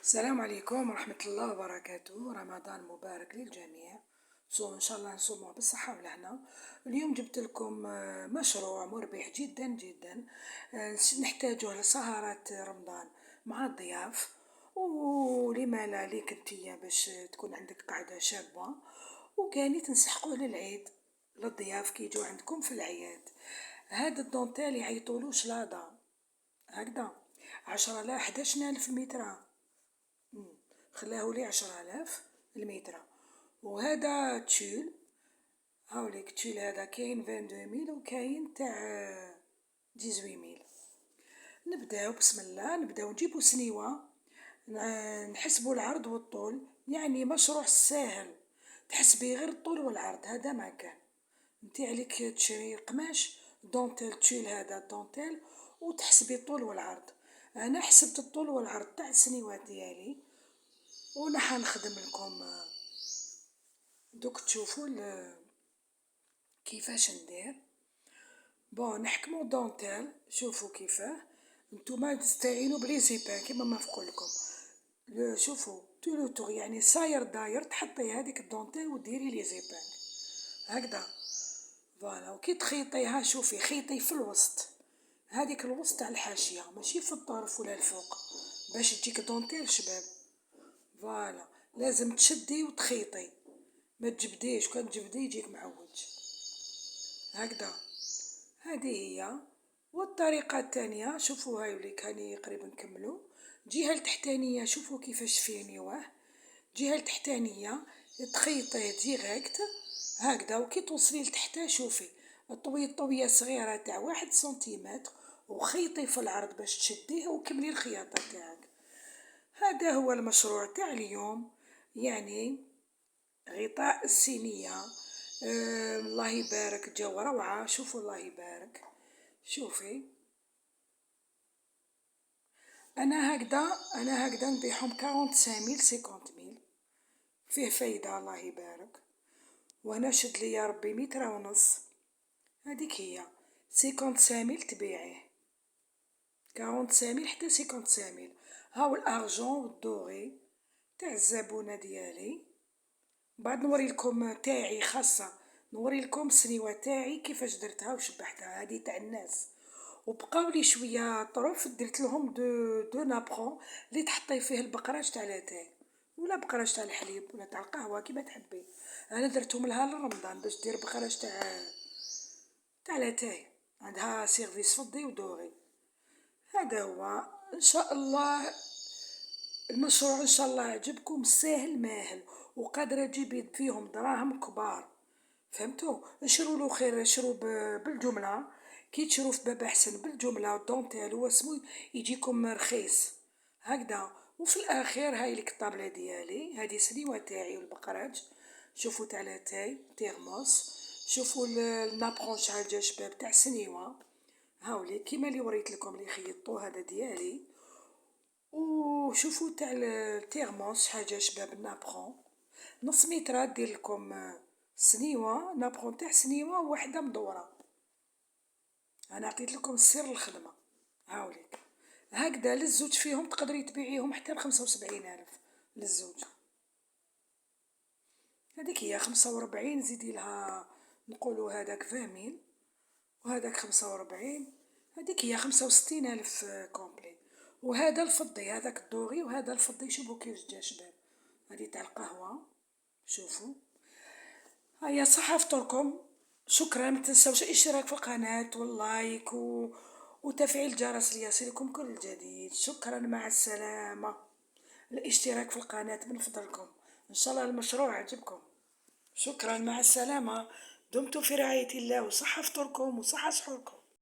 السلام عليكم ورحمة الله وبركاته. رمضان مبارك للجميع. إن شاء الله نصوموا بالصحة والهنا. اليوم جبت لكم مشروع مربح جدا جدا. نحتاجه لسهرات رمضان مع الضياف. ولما لا ليك انتيا باش تكون عندك قعدة شابة، وكاني تنسحقوه للعيد للضياف كي يجوا عندكم في العياد. هذا الدونتيل يعيطولوش لادا، هكذا 10 لا 11 ألف المتر. خلاهولي 10 آلاف المتر. وهذا تشيل، هاوليك تشيل هذا كاين 22 ميل وكاين تاع 18 ميل. نبداو بسم الله، نبداو نجيبو سنيوة، نحسبو العرض والطول، يعني مشروع ساهل، تحسبي غير الطول والعرض، هذا ما كان. انتي عليك تشري قماش دونتيل، تشيل هذا الدونتيل وتحسبي الطول والعرض. انا حسبت الطول والعرض تاع السنيوات ديالي، ونحن نخدم لكم دوك تشوفوا كيفاش ندير. نحكمو دونتيل، شوفوا كيفاه نتوما تستعينوا بلي زيبان كيما ما نقول لكم. شوفوا تو لو تور، يعني صاير داير، تحطي هذيك الدونتيل وديري لي زيبان هكذا. فوالا، وكي تخيطيها شوفي خيطي في الوسط، هذيك الوسط تاع الحاشيه ماشي في الطرف ولا الفوق، باش تجيك دونتيل شباب. فوالا، لازم تشدي وتخيطي، ما تجبديش، كان تجبدي يجيك معوج هكذا. هذه هي. والطريقة الثانية شوفوا، هاي وليك هاني قريب نكملو. الجهة التحتانية شوفوا كيفاش فيه نيواه، الجهة التحتانية تخيطيه ديريكت هكذا، وكي توصلي لتحتها شوفي طوي طوية صغيرة تاع 1 سنتيمتر، وخيطي في العرض باش تشديه وكملي الخياطة تاعك. هذا هو المشروع تاع اليوم، يعني غطاء الصينية. الله يبارك، جاو روعة. شوفوا الله يبارك، شوفي. انا هكذا نبيعهم 45 ميل 50 ميل، فيه فايدة الله يبارك. وانا شد لي يا ربي 1 متر ونص، هذيك هي 55 ميل تبيعيه، 45 ميل حتى 55 ميل. هاو الارجون والدوري تاع الزبونة ديالي. بعد نوري لكم تاعي خاصة، نوري لكم السنيوة تاعي كيفاش درتها وشبحتها، هذه تاع الناس. وبقاو لي شويه طرف درت لهم دو نابرون اللي تحطي فيه البقراج تاع لاتاي ولا بقراج تاع الحليب ولا تاع القهوه كيما تحبي. انا درتهم لها لرمضان باش دير بقراج تاع لاتاي، عندها سيرفيس فضي ودوري. هذا هو ان شاء الله المشروع، ان شاء الله عجبكم، ساهل ماهل، وقادره تجيبي فيهم دراهم كبار. فهمتوا؟ اشروا له خير، اشروا بالجمله، كي تشرو في باب احسن بالجمله الدونتيل هو اسمو يجيكم رخيص هكذا. وفي الاخير هاي لك الطابله ديالي، هذه سنيوه تاعي والبقراج. شوفوا تاع لاتاي تيرموس، شوفوا النابرون شحال جا شباب تاع سنيوه، هاولي كيما اللي وريت لكم اللي خيطو هذا ديالي. وشوفوا تاع التيرموس شحال جا شباب النابرون، نص متر دير لكم سنيوة، نابرون تاع سنيوة وحدة مدورة. انا عطيت لكم سر الخدمة، هاوليك هكذا للزوج فيهم تقدري تبيعيهم حتى ب75 ألف للزوج. هذيك هي 45، زيدي لها نقولوا هذاك 20 ميل وهذاك 45، هذيك هي 65 ألف كومبلي. وهذا الفضي، هذاك الدوري وهذا الفضي، شوفوا كيفاش جا شباب. هذه تاع القهوة، شوفوا. هيا صحة فطوركم. شكرا، متنساوش الاشتراك في القناة واللايك وتفعيل الجرس ليصلكم كل جديد. شكرا، مع السلامة. الاشتراك في القناة من فضلكم، ان شاء الله المشروع عجبكم. شكرا، مع السلامة. دمتم في رعاية الله، وصحة فطوركم وصحة سحوركم.